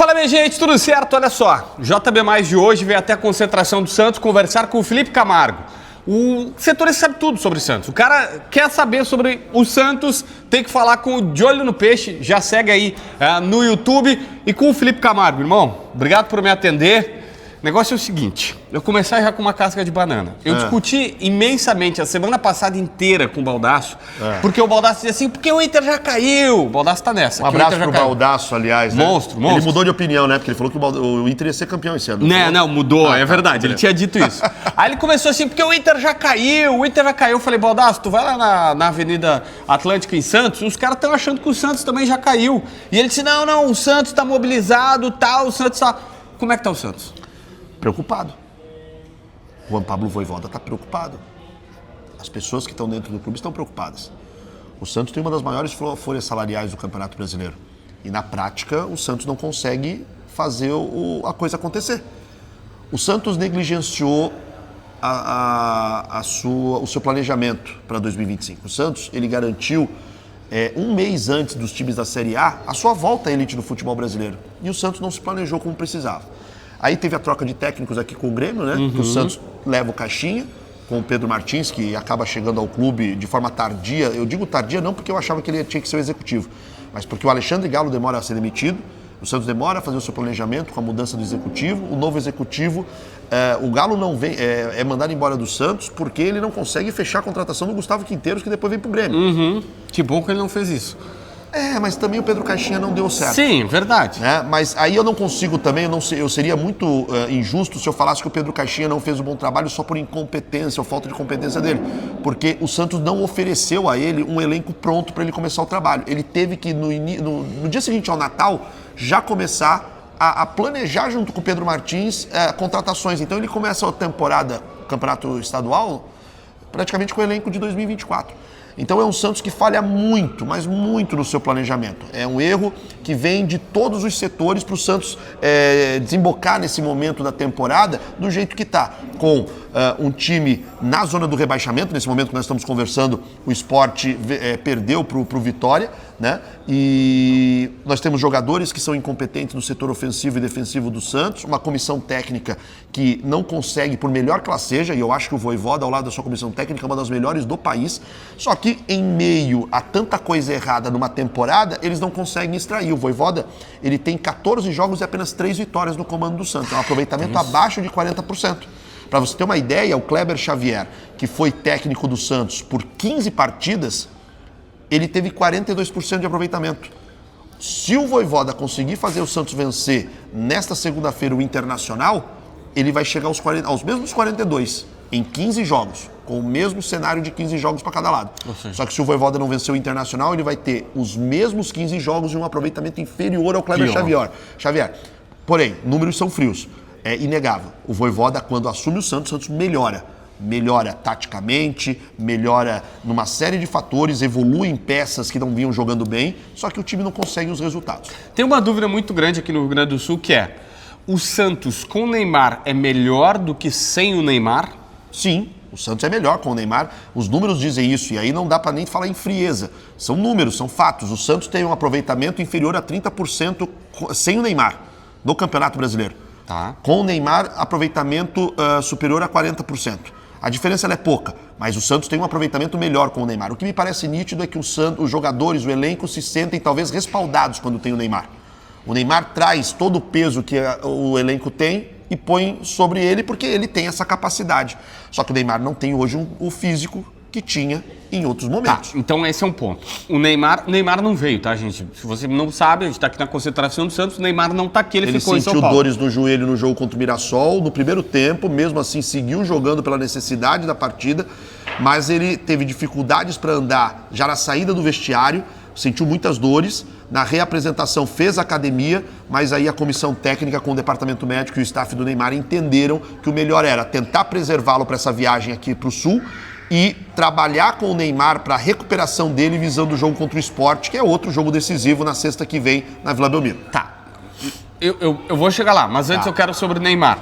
Fala, minha gente, tudo certo? Olha só, JB Mais de hoje veio até a concentração do Santos conversar com o Felipe Camargo. O setorista sabe tudo sobre o Santos. O cara quer saber sobre o Santos, tem que falar com o De Olho no Peixe. Já segue aí no YouTube e com o Felipe Camargo. Irmão, obrigado por me atender. O negócio é o seguinte, eu comecei já com uma casca de banana. Eu discuti imensamente a semana passada inteira com o Baldasso, porque o Baldasso dizia assim, porque o Inter já caiu. O Baldasso tá nessa. Um abraço pro Baldasso, aliás. Né? Monstro. Ele mudou de opinião, né? Porque ele falou que o Inter ia ser campeão esse ano. Não, mudou, é verdade. Ele tinha dito isso. Aí ele começou assim, porque o Inter já caiu. Eu falei, Baldasso, tu vai lá na Avenida Atlântica em Santos, os caras estão achando que o Santos também já caiu. E ele disse, não, o Santos tá mobilizado, tal, o Santos tá... Como é que tá o Santos? Preocupado. O Juan Pablo Vojvoda está preocupado. As pessoas que estão dentro do clube estão preocupadas. O Santos tem uma das maiores folhas salariais do Campeonato Brasileiro. E na prática, o Santos não consegue fazer a coisa acontecer. O Santos negligenciou o seu planejamento para 2025. O Santos ele garantiu um mês antes dos times da Série A a sua volta à elite do futebol brasileiro. E o Santos não se planejou como precisava. Aí teve a troca de técnicos aqui com o Grêmio, né? Que o Santos leva o Caixinha, com o Pedro Martins, que acaba chegando ao clube de forma tardia. Eu digo tardia não porque eu achava que ele tinha que ser o executivo, mas porque o Alexandre Galo demora a ser demitido, o Santos demora a fazer o seu planejamento com a mudança do executivo, o novo executivo, o Galo não vem, é mandado embora do Santos porque ele não consegue fechar a contratação do Gustavo Quinteiros, que depois vem pro Grêmio. Que bom que ele não fez isso. Mas também o Pedro Caixinha não deu certo. Sim, verdade. Mas aí eu não consigo também, eu seria muito injusto se eu falasse que o Pedro Caixinha não fez um bom trabalho só por incompetência ou falta de competência dele. Porque o Santos não ofereceu a ele um elenco pronto para ele começar o trabalho. Ele teve que, no dia seguinte ao Natal, já começar a planejar junto com o Pedro Martins contratações. Então ele começa a temporada, o campeonato estadual, praticamente com o elenco de 2024. Então é um Santos que falha muito, mas muito no seu planejamento. É um erro que vem de todos os setores para o Santos desembocar nesse momento da temporada do jeito que está. Com um time na zona do rebaixamento, nesse momento que nós estamos conversando, o Sport perdeu para o Vitória, né? E nós temos jogadores que são incompetentes no setor ofensivo e defensivo do Santos, uma comissão técnica que não consegue, por melhor que ela seja, e eu acho que o Vojvoda, ao lado da sua comissão técnica, é uma das melhores do país, só que em meio a tanta coisa errada numa temporada, eles não conseguem extrair. O Vojvoda, ele tem 14 jogos e apenas 3 vitórias no comando do Santos, é um aproveitamento abaixo de 40%. Para você ter uma ideia, o Kleber Xavier, que foi técnico do Santos por 15 partidas, ele teve 42% de aproveitamento. Se o Vojvoda conseguir fazer o Santos vencer nesta segunda-feira o Internacional, ele vai chegar aos mesmos 42 em 15 jogos, com o mesmo cenário de 15 jogos para cada lado. Só que se o Vojvoda não vencer o Internacional, ele vai ter os mesmos 15 jogos e um aproveitamento inferior ao Kleber Xavier. Porém, números são frios. É inegável. O Vojvoda, quando assume o Santos melhora. Melhora taticamente, melhora numa série de fatores, evolui em peças que não vinham jogando bem, só que o time não consegue os resultados. Tem uma dúvida muito grande aqui no Rio Grande do Sul, que é: o Santos com o Neymar é melhor do que sem o Neymar? Sim, o Santos é melhor com o Neymar. Os números dizem isso, e aí não dá para nem falar em frieza. São números, são fatos. O Santos tem um aproveitamento inferior a 30% sem o Neymar no Campeonato Brasileiro. Tá. Com o Neymar, aproveitamento superior a 40%. A diferença ela é pouca, mas o Santos tem um aproveitamento melhor com o Neymar. O que me parece nítido é que os jogadores, o elenco, se sentem talvez respaldados quando tem o Neymar. O Neymar traz todo o peso que o elenco tem e põe sobre ele porque ele tem essa capacidade. Só que o Neymar não tem hoje o físico que tinha em outros momentos. Tá, então esse é um ponto. O Neymar não veio, tá, gente? Se você não sabe, a gente tá aqui na concentração do Santos, o Neymar não tá aqui, ele ficou em São Paulo. Ele sentiu dores no joelho no jogo contra o Mirassol, no primeiro tempo, mesmo assim seguiu jogando pela necessidade da partida, mas ele teve dificuldades para andar já na saída do vestiário, sentiu muitas dores, na reapresentação fez academia, mas aí a comissão técnica com o departamento médico e o staff do Neymar entenderam que o melhor era tentar preservá-lo para essa viagem aqui para o Sul, e trabalhar com o Neymar para a recuperação dele visando o jogo contra o Sport, que é outro jogo decisivo na sexta que vem na Vila Belmiro. Tá, eu vou chegar lá, mas antes eu quero sobre o Neymar.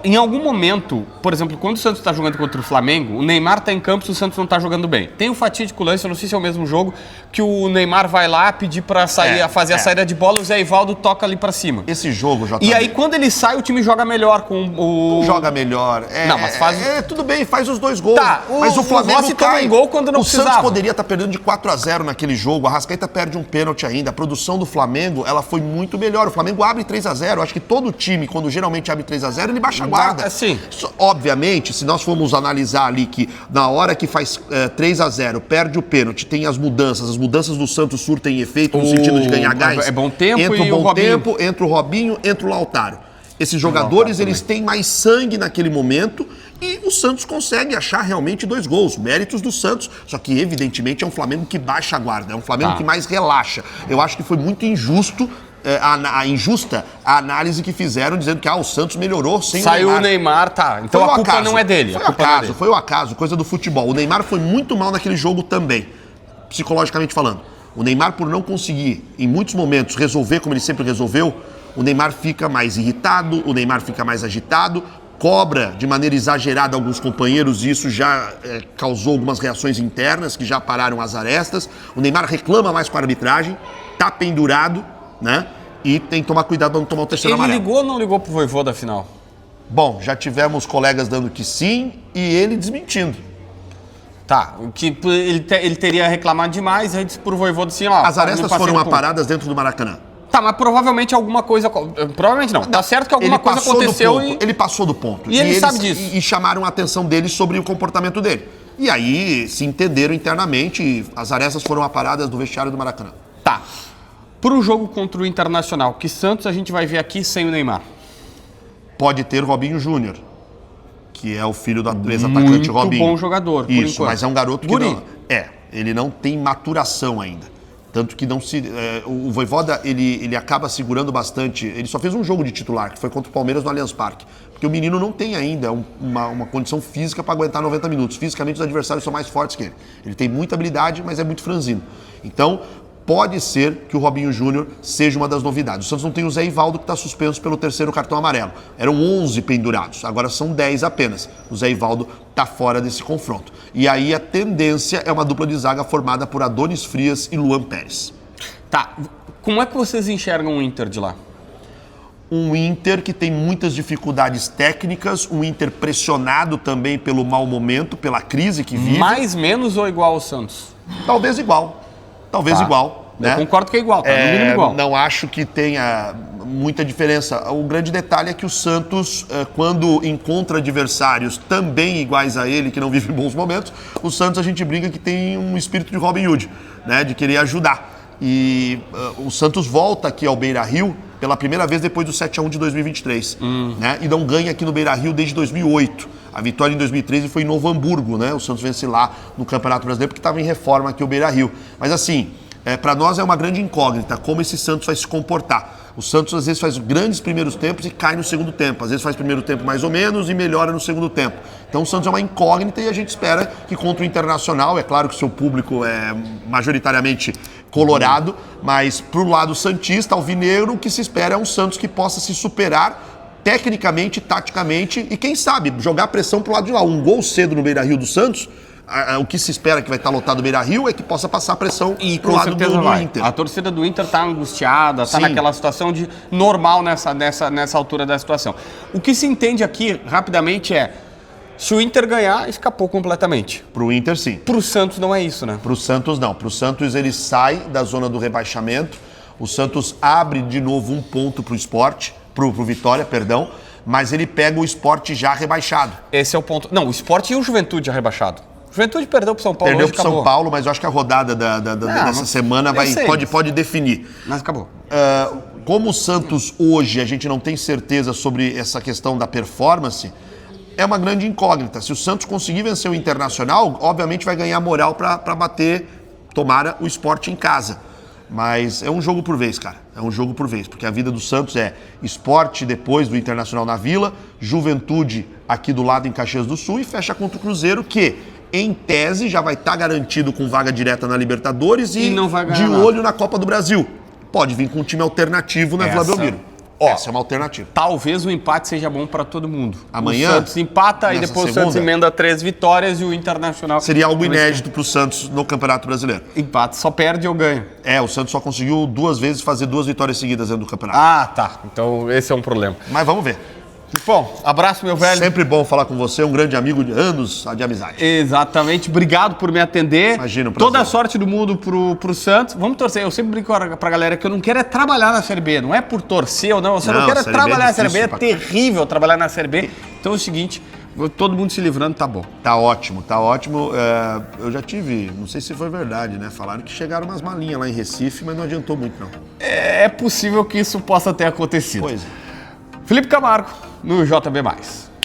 em algum momento, por exemplo, quando o Santos está jogando contra o Flamengo, o Neymar está em campo e o Santos não está jogando bem. Tem o fatídico lance, eu não sei se é o mesmo jogo, que o Neymar vai lá pedir para sair, fazer a saída de bola e o Zé Ivaldo toca ali para cima. Esse jogo, JB. E aí, quando ele sai, o time joga melhor com o... Não joga melhor. Não, mas faz... tudo bem, faz os 2 gols. Tá, mas o Flamengo Rossi cai. toma um gol quando não precisava. O Santos poderia estar perdendo de 4-0 naquele jogo. A Arrascaeta perde um pênalti ainda. A produção do Flamengo, ela foi muito melhor. O Flamengo abre 3-0. Acho que todo time, quando geralmente abre 3-0, ele baixa a guarda. Sim. Obviamente, se nós formos analisar ali que na hora que faz 3-0, perde o pênalti, tem as mudanças do Santos surtem efeito no sentido de ganhar gás. É bom tempo entra e o o bom Robinho. tempo, entra o Robinho, entra o Lautaro. Esses jogadores, eles têm mais sangue naquele momento e o Santos consegue achar realmente 2 gols. Méritos do Santos, só que evidentemente é um Flamengo que baixa a guarda, é um Flamengo que mais relaxa. Eu acho que foi muito injusto injusta a análise que fizeram, dizendo que o Santos melhorou sem Saiu o Neymar. Tá. Então a culpa não é dele. Foi o acaso, coisa do futebol. O Neymar foi muito mal naquele jogo também, psicologicamente falando. O Neymar, por não conseguir, em muitos momentos, resolver como ele sempre resolveu, o Neymar fica mais irritado, o Neymar fica mais agitado, cobra de maneira exagerada alguns companheiros e isso já causou algumas reações internas que já pararam as arestas. O Neymar reclama mais com a arbitragem, tá pendurado, né? E tem que tomar cuidado para não tomar o terceiro amarelo. Ele ligou ou não ligou pro Vojvoda final? Bom, já tivemos colegas dando que sim e ele desmentindo. Tá, que ele teria reclamado demais, aí disse pro Vojvoda assim, ó... As arestas foram aparadas dentro do Maracanã. Tá, mas provavelmente alguma coisa... Provavelmente não. Tá certo que alguma coisa aconteceu e... Ele passou do ponto. E ele sabe disso. E chamaram a atenção dele sobre o comportamento dele. E aí se entenderam internamente e as arestas foram aparadas do vestiário do Maracanã. Tá. Pro jogo contra o Internacional, que Santos a gente vai ver aqui sem o Neymar? Pode ter Robinho Júnior, que é o filho do ex-atacante Robinho. Muito bom jogador, por Isso, enquanto. mas é um garoto que Guri. ele não tem maturação ainda. Tanto que não se... o Vojvoda, ele acaba segurando bastante. Ele só fez um jogo de titular, que foi contra o Palmeiras no Allianz Parque. Porque o menino não tem ainda uma condição física para aguentar 90 minutos. Fisicamente, os adversários são mais fortes que ele. Ele tem muita habilidade, mas é muito franzino. Então, pode ser que o Robinho Júnior seja uma das novidades. O Santos não tem o Zé Ivaldo, que está suspenso pelo 3º cartão amarelo. Eram 11 pendurados, agora são 10 apenas. O Zé Ivaldo está fora desse confronto. E aí a tendência é uma dupla de zaga formada por Adonis Frias e Luan Pérez. Tá, como é que vocês enxergam o Inter de lá? Um Inter que tem muitas dificuldades técnicas, um Inter pressionado também pelo mau momento, pela crise que vive. Mais, menos ou igual ao Santos? Talvez igual. Talvez igual. Eu né? concordo que é igual, tá? No mínimo igual. Não acho que tenha muita diferença. O grande detalhe é que o Santos, quando encontra adversários também iguais a ele, que não vivem bons momentos, o Santos a gente brinca que tem um espírito de Robin Hood, né? De querer ajudar. E o Santos volta aqui ao Beira-Rio pela primeira vez depois do 7-1 de 2023, né? E não ganha aqui no Beira-Rio desde 2008. A vitória em 2013 foi em Novo Hamburgo, né? O Santos vence lá no Campeonato Brasileiro porque estava em reforma aqui o Beira-Rio. Mas assim, para nós é uma grande incógnita como esse Santos vai se comportar. O Santos às vezes faz grandes primeiros tempos e cai no segundo tempo. Às vezes faz primeiro tempo mais ou menos e melhora no segundo tempo. Então o Santos é uma incógnita e a gente espera que contra o Internacional, é claro que o seu público é majoritariamente colorado, mas pro lado santista, alvinegro, o que se espera é um Santos que possa se superar tecnicamente, taticamente e quem sabe jogar pressão pro lado de lá. Um gol cedo no Beira-Rio do Santos, o que se espera que vai estar lotado o Beira-Rio é que possa passar pressão pro lado do Inter. A torcida do Inter tá angustiada, tá naquela situação de normal nessa altura da situação. O que se entende aqui, rapidamente, é se o Inter ganhar, escapou completamente. Pro Inter, sim. Pro Santos não é isso, né? Pro Santos, não. Pro Santos, ele sai da zona do rebaixamento. O Santos abre de novo um ponto pro Sport, pro Vitória, perdão, mas ele pega o Sport já rebaixado. Esse é o ponto. Não, o Sport e o Juventude já rebaixado. O Juventude perdeu pro São Paulo. Perdeu pro São Paulo, mas eu acho que a rodada dessa semana pode definir. Mas acabou. Como o Santos hoje, a gente não tem certeza sobre essa questão da performance, é uma grande incógnita. Se o Santos conseguir vencer o Internacional, obviamente vai ganhar moral para bater, tomara, o Sport em casa. Mas é um jogo por vez, cara. É um jogo por vez, porque a vida do Santos é Sport depois do Internacional na Vila, Juventude aqui do lado em Caxias do Sul e fecha contra o Cruzeiro, que em tese já vai estar garantido com vaga direta na Libertadores e não vai ganhar de nada. olho na Copa do Brasil. Pode vir com um time alternativo na Vila Belmiro. Essa é uma alternativa. Talvez o empate seja bom para todo mundo. Amanhã, o Santos empata e nessa depois segunda, o Santos emenda 3 vitórias e o Internacional... Seria algo inédito para o Santos no Campeonato Brasileiro. Empate, só perde ou ganha. O Santos só conseguiu 2 vezes fazer 2 vitórias seguidas dentro do campeonato. Ah, tá. Então esse é um problema. Mas vamos ver. Bom, abraço, meu velho. Sempre bom falar com você, um grande amigo de anos de amizade. Exatamente, obrigado por me atender. Imagina, um prazer. Toda a sorte do mundo pro Santos. Vamos torcer, eu sempre brinco pra galera que eu não quero é trabalhar na Série B, não é por torcer ou não, eu só não quero trabalhar na Série B, é terrível trabalhar na Série B. Então é o seguinte, todo mundo se livrando, tá bom. Tá ótimo, tá ótimo. Eu já tive, não sei se foi verdade, né? Falaram que chegaram umas malinhas lá em Recife, mas não adiantou muito, não. É possível que isso possa ter acontecido. Pois é. Felipe Camargo, no JB+.